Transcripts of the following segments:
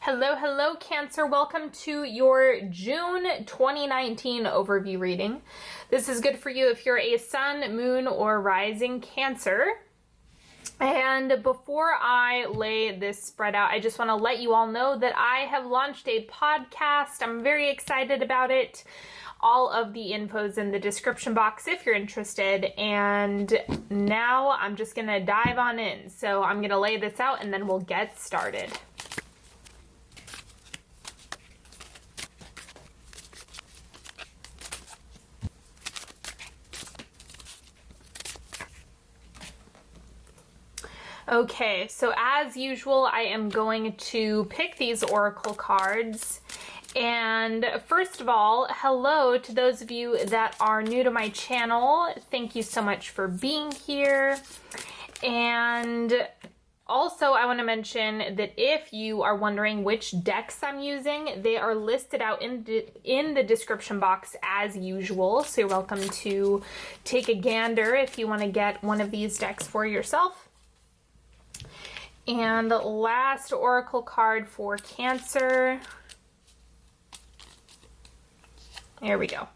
Hello, hello, Cancer. Welcome to your June 2019 overview reading. This is good for you if you're a sun, moon, or rising Cancer. And before I lay this spread out, I just want to let you all know that I have launched a podcast. I'm very excited about it. All of the info's in the description box if you're interested. And now I'm just going to dive on in. So I'm going to lay this out and then we'll get started. Okay, so as usual, I am going to pick these oracle cards. And first of all, hello to those of you that are new to my channel. Thank you so much for being here. And also, I want to mention that if you are wondering which decks I'm using, they are listed out in the description box as usual. So you're welcome to take a gander if you want to get one of these decks for yourself. And the last oracle card for Cancer. There we go.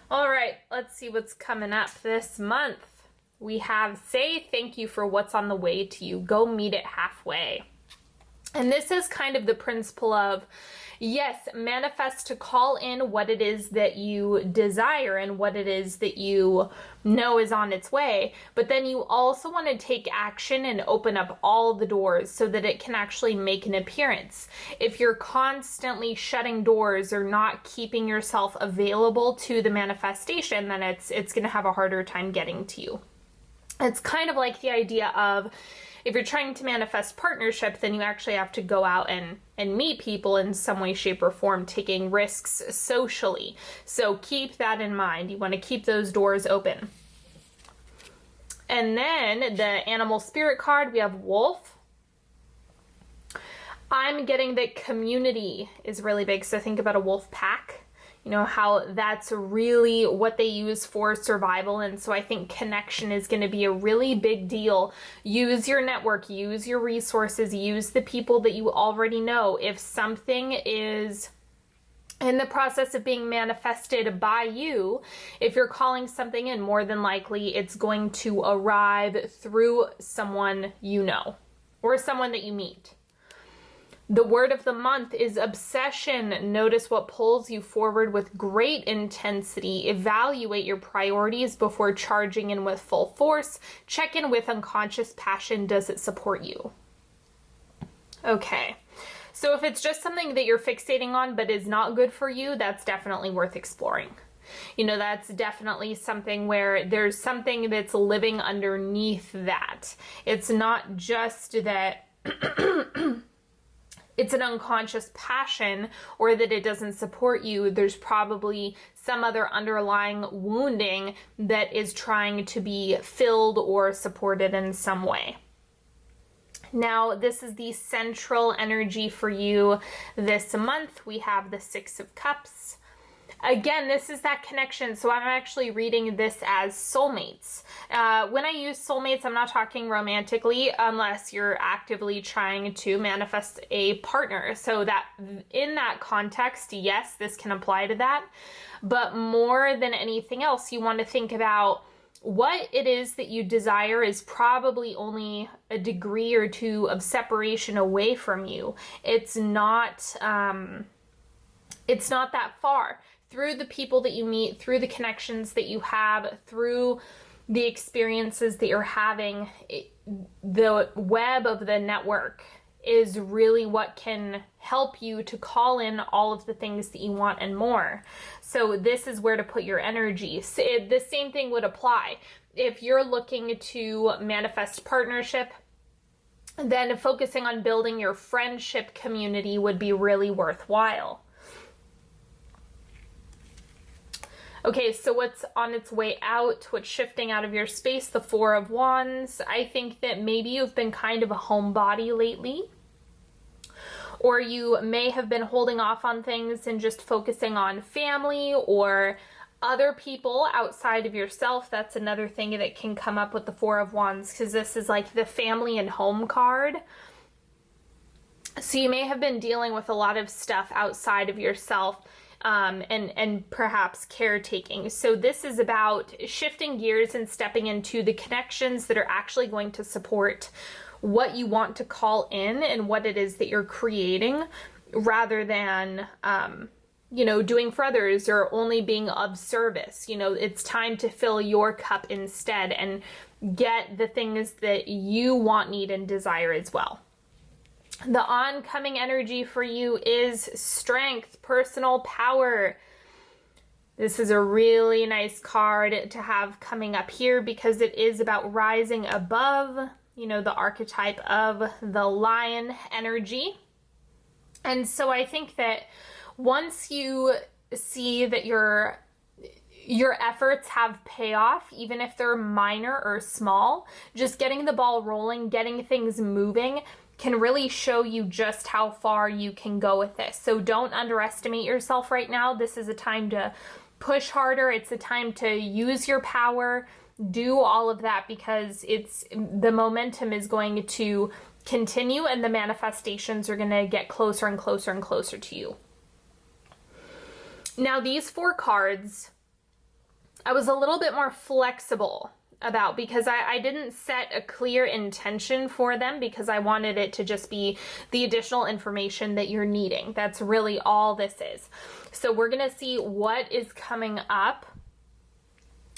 All right, let's see what's coming up this month. We have say thank you for what's on the way to you. Go meet it halfway. And this is kind of the principle of, yes, manifest to call in what it is that you desire and what it is that you know is on its way. But then you also want to take action and open up all the doors so that it can actually make an appearance. If you're constantly shutting doors or not keeping yourself available to the manifestation, then it's going to have a harder time getting to you. It's kind of like the idea of, if you're trying to manifest partnership, then you actually have to go out and meet people in some way, shape, or form, taking risks socially. So keep that in mind. You want to keep those doors open. And then the animal spirit card, we have wolf. I'm getting that community is really big. So think about a wolf pack. You know, how that's really what they use for survival. And so I think connection is going to be a really big deal. Use your network, use your resources, use the people that you already know. If something is in the process of being manifested by you, if you're calling something in, more than likely it's going to arrive through someone you know or someone that you meet. The word of the month is obsession. Notice what pulls you forward with great intensity. Evaluate your priorities before charging in with full force. Check in with unconscious passion. Does it support you? Okay. So if it's just something that you're fixating on but is not good for you, that's definitely worth exploring. You know, that's definitely something where there's something that's living underneath that. It's not just that it's an unconscious passion or that it doesn't support you. There's probably some other underlying wounding that is trying to be filled or supported in some way. Now, this is the central energy for you this month. We have the Six of Cups. Again, this is that connection. So I'm actually reading this as soulmates. When I use soulmates, I'm not talking romantically unless you're actively trying to manifest a partner. So that in that context, yes, this can apply to that. But more than anything else, you want to think about what it is that you desire is probably only a degree or two of separation away from you. It's not that far. Through the people that you meet, through the connections that you have, through the experiences that you're having, the web of the network is really what can help you to call in all of the things that you want and more. So this is where to put your energy. So the same thing would apply. If you're looking to manifest partnership, then focusing on building your friendship community would be really worthwhile. Okay, so what's on its way out, what's shifting out of your space, the Four of Wands. I think that maybe you've been kind of a homebody lately, or you may have been holding off on things and just focusing on family or other people outside of yourself. That's another thing that can come up with the Four of Wands, because this is like the family and home card. So you may have been dealing with a lot of stuff outside of yourself, and perhaps caretaking. So this is about shifting gears and stepping into the connections that are actually going to support what you want to call in and what it is that you're creating, rather than, doing for others or only being of service. It's time to fill your cup instead and get the things that you want, need, and desire as well. The oncoming energy for you is strength, personal power. This is a really nice card to have coming up here because it is about rising above, the archetype of the lion energy. And so I think that once you see that your efforts have payoff, even if they're minor or small, just getting the ball rolling, getting things moving can really show you just how far you can go with this. So don't underestimate yourself right now. This is a time to push harder. It's a time to use your power, do all of that, because the momentum is going to continue and the manifestations are going to get closer and closer and closer to you. Now, these 4 cards, I was a little bit more flexible about, because I didn't set a clear intention for them, because I wanted it to just be the additional information that you're needing. That's really all this is. So we're going to see what is coming up.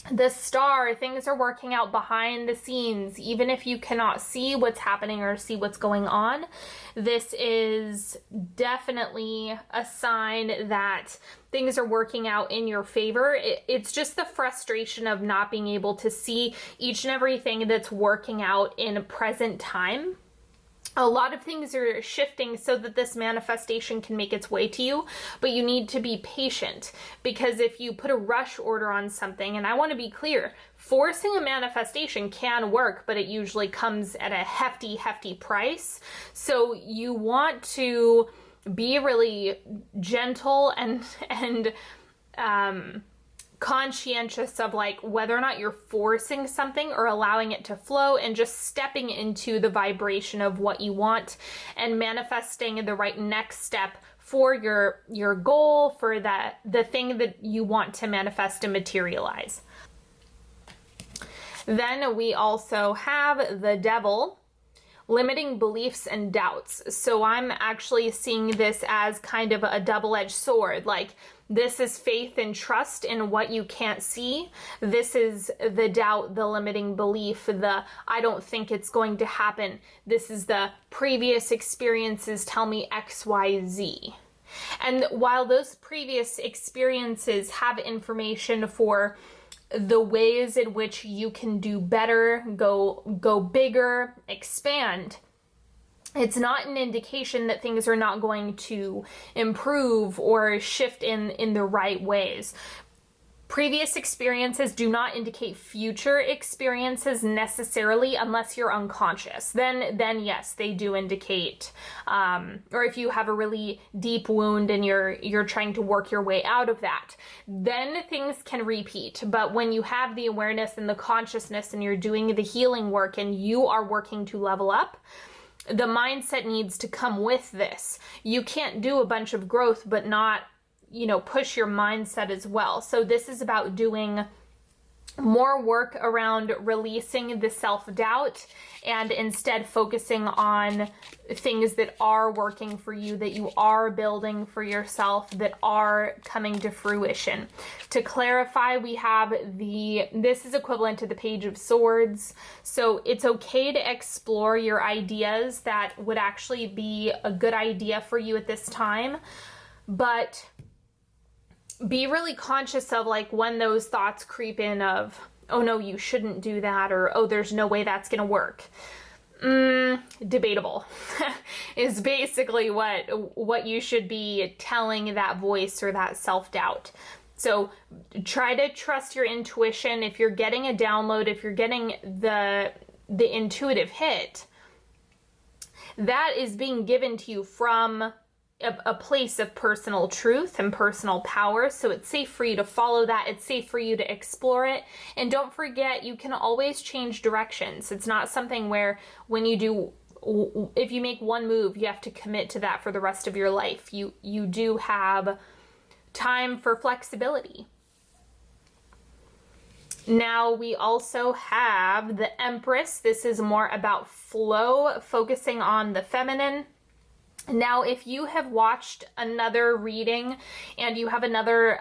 The Star, things are working out behind the scenes. Even if you cannot see what's happening or see what's going on, this is definitely a sign that things are working out in your favor. It's just the frustration of not being able to see each and everything that's working out in present time. A lot of things are shifting so that this manifestation can make its way to you, but you need to be patient, because if you put a rush order on something, and I want to be clear, forcing a manifestation can work, but it usually comes at a hefty, hefty price. So you want to be really gentle and conscientious of whether or not you're forcing something or allowing it to flow, and just stepping into the vibration of what you want and manifesting the right next step for your goal, for the thing that you want to manifest and materialize. Then we also have the Devil, limiting beliefs and doubts. So I'm actually seeing this as kind of a double-edged sword. This is faith and trust in what you can't see. This is the doubt, the limiting belief, the I don't think it's going to happen. This is the previous experiences tell me X, Y, Z. And while those previous experiences have information for the ways in which you can do better, go bigger, expand, it's not an indication that things are not going to improve or shift in the right ways. Previous experiences do not indicate future experiences necessarily, unless you're unconscious. Then yes, they do indicate, or if you have a really deep wound and you're trying to work your way out of that, then things can repeat. But when you have the awareness and the consciousness and you're doing the healing work and you are working to level up, the mindset needs to come with this. You can't do a bunch of growth but not, push your mindset as well. So this is about doing more work around releasing the self-doubt and instead focusing on things that are working for you, that you are building for yourself, that are coming to fruition. To clarify, we have this is equivalent to the Page of Swords. So it's okay to explore your ideas that would actually be a good idea for you at this time, but be really conscious of when those thoughts creep in of, oh no, you shouldn't do that, or oh, there's no way that's gonna work. Debatable is basically what you should be telling that voice or that self-doubt. So try to trust your intuition. If you're getting a download, if you're getting the intuitive hit, that is being given to you from a place of personal truth and personal power. So it's safe for you to follow that. It's safe for you to explore it. And don't forget, you can always change directions. It's not something where when you do if you make one move, you have to commit to that for the rest of your life. You do have time for flexibility. Now we also have the Empress. This is more about flow, focusing on the feminine. Now, if you have watched another reading and you have another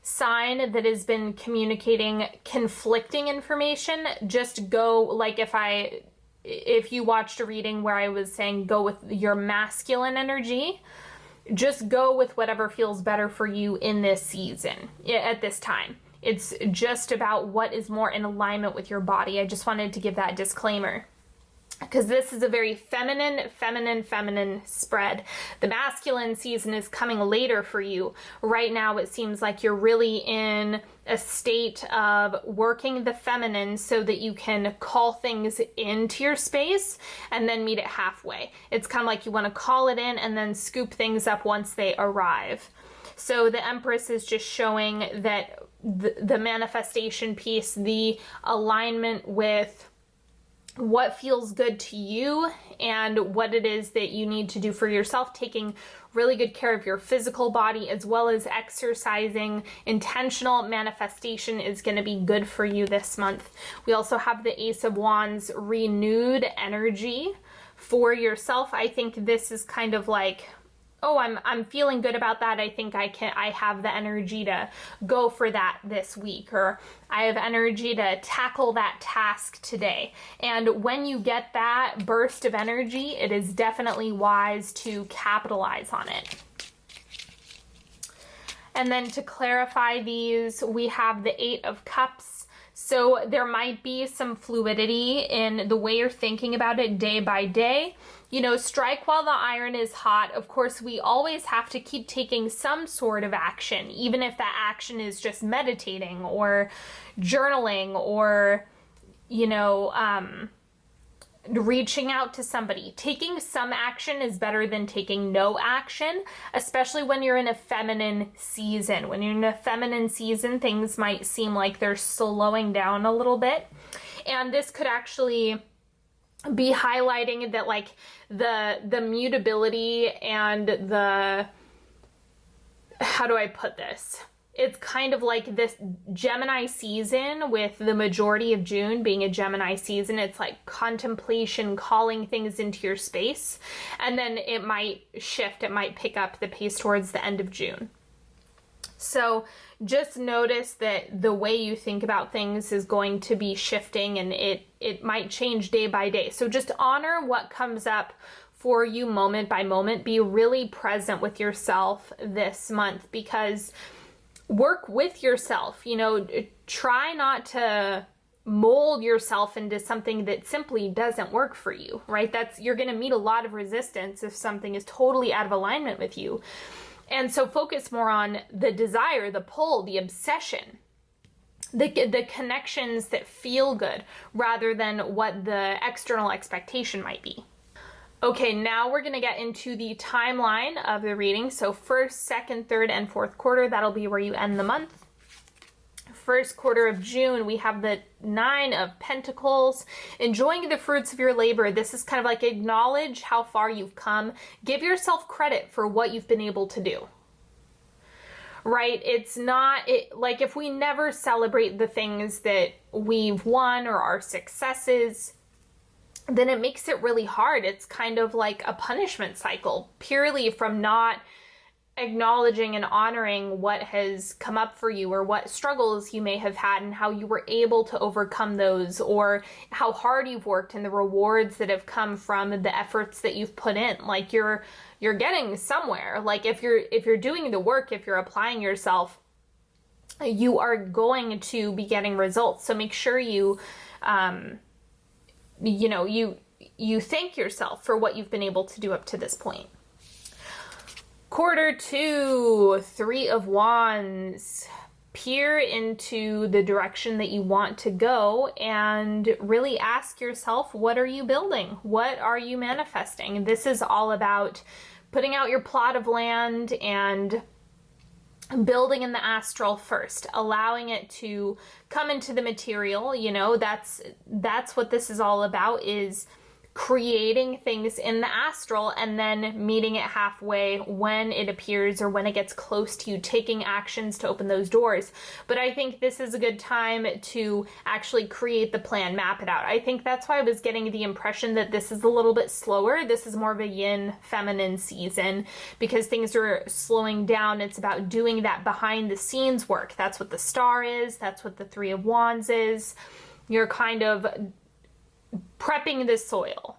sign that has been communicating conflicting information, just go, like if you watched a reading where I was saying go with your masculine energy, just go with whatever feels better for you in this season, at this time. It's just about what is more in alignment with your body. I just wanted to give that disclaimer, because this is a very feminine spread. The masculine season is coming later for you. Right now, it seems like you're really in a state of working the feminine so that you can call things into your space and then meet it halfway. It's kind of like you want to call it in and then scoop things up once they arrive. So the Empress is just showing that the manifestation piece, the alignment with what feels good to you and what it is that you need to do for yourself, taking really good care of your physical body as well as exercising. Intentional manifestation is going to be good for you this month. We also have the Ace of Wands, renewed energy for yourself. I think this is kind of like, oh, I'm feeling good about that. I think I have the energy to go for that this week, or I have energy to tackle that task today. And when you get that burst of energy, it is definitely wise to capitalize on it. And then to clarify these, we have the Eight of Cups. So there might be some fluidity in the way you're thinking about it day by day. You know, strike while the iron is hot. Of course, we always have to keep taking some sort of action, even if that action is just meditating or journaling or, you know, reaching out to somebody. Taking some action is better than taking no action, especially when you're in a feminine season. When you're in a feminine season, things might seem like they're slowing down a little bit. And this could actually be highlighting that, like, the mutability and the, how do I put this? It's kind of like this Gemini season, with the majority of June being a Gemini season. It's like contemplation, calling things into your space, and then it might shift, it might pick up the pace towards the end of June. So just notice that the way you think about things is going to be shifting, and it might change day by day. So just honor what comes up for you moment by moment. Be really present with yourself this month, because work with yourself. You know, try not to mold yourself into something that simply doesn't work for you, right? You're going to meet a lot of resistance if something is totally out of alignment with you. And so focus more on the desire, the pull, the obsession, the connections that feel good, rather than what the external expectation might be. Okay, now we're going to get into the timeline of the reading. So first, second, third, and fourth quarter, that'll be where you end the month. First quarter of June, we have the Nine of Pentacles, enjoying the fruits of your labor. This is kind of like acknowledge how far you've come. Give yourself credit for what you've been able to do. Right? It's not like if we never celebrate the things that we've won or our successes, then it makes it really hard. It's kind of like a punishment cycle, purely from not acknowledging and honoring what has come up for you, or what struggles you may have had and how you were able to overcome those, or how hard you've worked and the rewards that have come from the efforts that you've put in. Like you're getting somewhere. Like if you're doing the work, if you're applying yourself, you are going to be getting results. So make sure you thank yourself for what you've been able to do up to this point. Quarter two, Three of Wands. Peer into the direction that you want to go and really ask yourself, what are you building? What are you manifesting? This is all about putting out your plot of land and building in the astral first, allowing it to come into the material. You know, that's what this is all about, is creating things in the astral and then meeting it halfway when it appears or when it gets close to you, taking actions to open those doors. But I think this is a good time to actually create the plan, map it out. I think that's why I was getting the impression that this is a little bit slower. This is more of a yin feminine season because things are slowing down. It's about doing that behind the scenes work. That's what the Star is. That's what the Three of Wands is. You're kind of prepping the soil.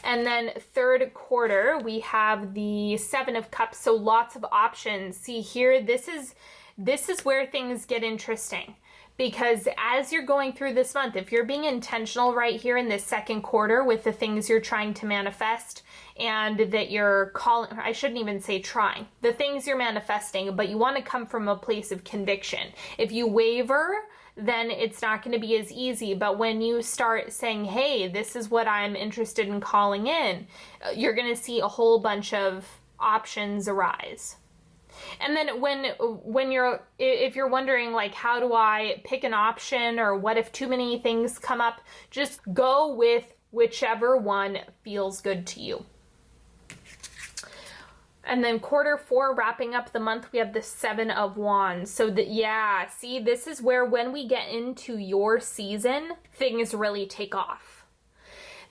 And then third quarter, we have the Seven of Cups, so lots of options. See here, this is where things get interesting, because as you're going through this month, if you're being intentional right here in this second quarter with the things you're trying to manifest and that you're calling, I shouldn't even say trying, the things you're manifesting, but you want to come from a place of conviction. If you waver, then it's not going to be as easy. But when you start saying, hey, this is what I'm interested in calling in, you're going to see a whole bunch of options arise. And then if you're wondering, like, how do I pick an option, or what if too many things come up, just go with whichever one feels good to you. And then quarter four, wrapping up the month, we have the Seven of Wands. So see, this is where when we get into your season, things really take off.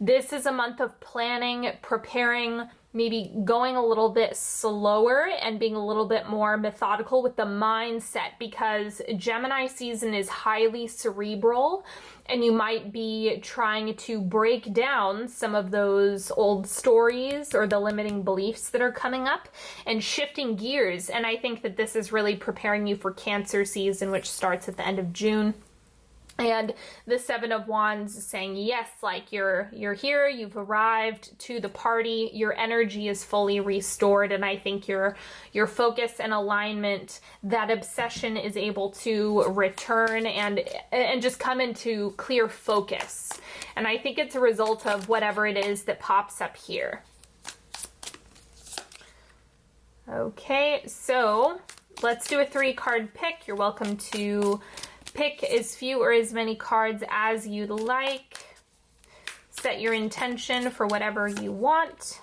This is a month of planning, preparing, maybe going a little bit slower and being a little bit more methodical with the mindset, because Gemini season is highly cerebral, and you might be trying to break down some of those old stories or the limiting beliefs that are coming up and shifting gears. And I think that this is really preparing you for Cancer season, which starts at the end of June. And the Seven of Wands is saying, yes, like you're here, you've arrived to the party, your energy is fully restored, and I think your focus and alignment, that obsession is able to return and just come into clear focus. And I think it's a result of whatever it is that pops up here. Okay, so let's do a 3-card pick. You're welcome to pick as few or as many cards as you'd like. Set your intention for whatever you want.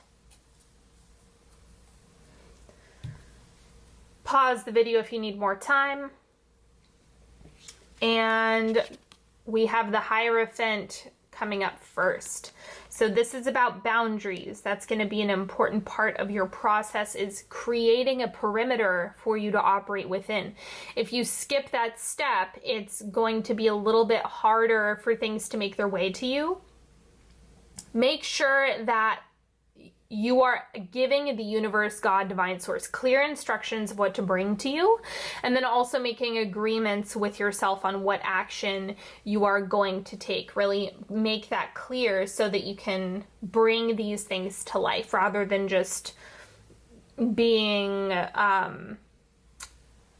Pause the video if you need more time. And we have the Hierophant coming up first. So this is about boundaries. That's going to be an important part of your process, is creating a perimeter for you to operate within. If you skip that step, it's going to be a little bit harder for things to make their way to you. Make sure that you are giving the universe, God, divine source, clear instructions of what to bring to you, and then also making agreements with yourself on what action you are going to take. Really make that clear so that you can bring these things to life rather than just being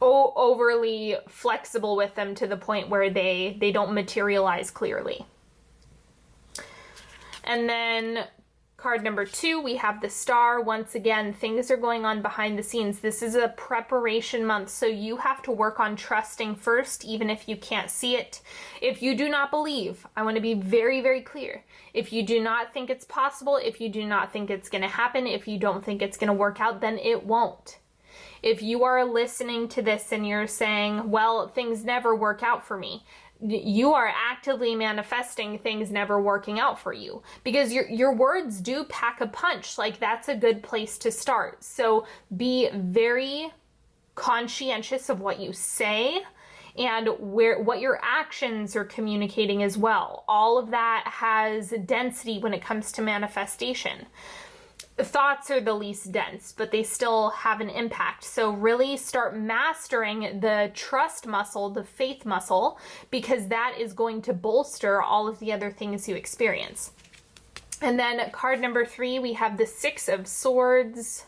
overly flexible with them to the point where they don't materialize clearly. And then card number 2, we have the Star. Once again, things are going on behind the scenes. This is a preparation month, so you have to work on trusting first, even if you can't see it. If you do not believe, I want to be very, very clear. If you do not think it's possible, if you do not think it's going to happen, if you don't think it's going to work out, then it won't. If you are listening to this and you're saying, well, things never work out for me, you are actively manifesting things never working out for you, because your words do pack a punch. Like, that's a good place to start. So be very conscientious of what you say and what your actions are communicating as well. All of that has density when it comes to manifestation. Thoughts are the least dense, but they still have an impact. So really start mastering the trust muscle, the faith muscle, because that is going to bolster all of the other things you experience. And then card number 3, we have the 6 of Swords.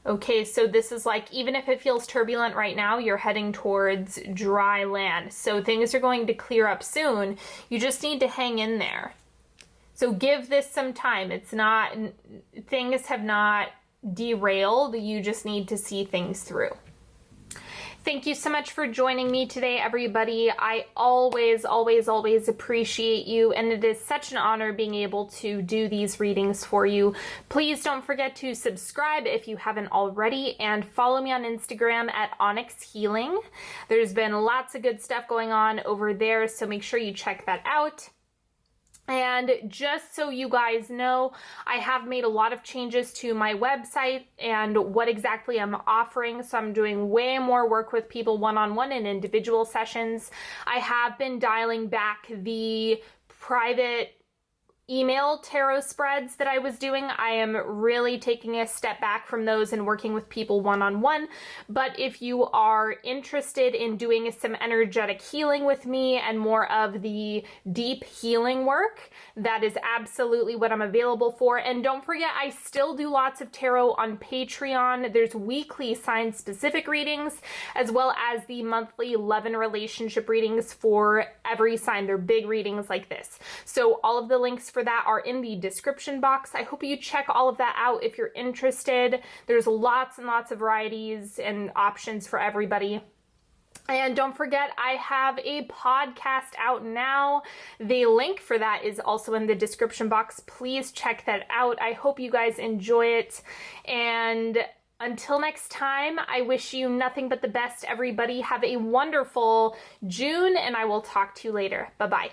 Okay, so this is like, even if it feels turbulent right now, you're heading towards dry land. So things are going to clear up soon. You just need to hang in there. So give this some time. It's not, things have not derailed. You just need to see things through. Thank you so much for joining me today, everybody. I always appreciate you, and it is such an honor being able to do these readings for you. Please don't forget to subscribe if you haven't already, and follow me on Instagram at Onyx Healing. There's been lots of good stuff going on over there, so make sure you check that out. And just so you guys know, I have made a lot of changes to my website and what exactly I'm offering. So I'm doing way more work with people one-on-one in individual sessions. I have been dialing back the private email tarot spreads that I was doing. I am really taking a step back from those and working with people one-on-one. But if you are interested in doing some energetic healing with me and more of the deep healing work, that is absolutely what I'm available for. And don't forget, I still do lots of tarot on Patreon. There's weekly sign-specific readings, as well as the monthly love and relationship readings for every sign. They're big readings like this. So all of the links for that are in the description box. I hope you check all of that out if you're interested. There's lots and lots of varieties and options for everybody. And don't forget, I have a podcast out now. The link for that is also in the description box. Please check that out. I hope you guys enjoy it. And until next time, I wish you nothing but the best, everybody. Have a wonderful June, and I will talk to you later. Bye-bye.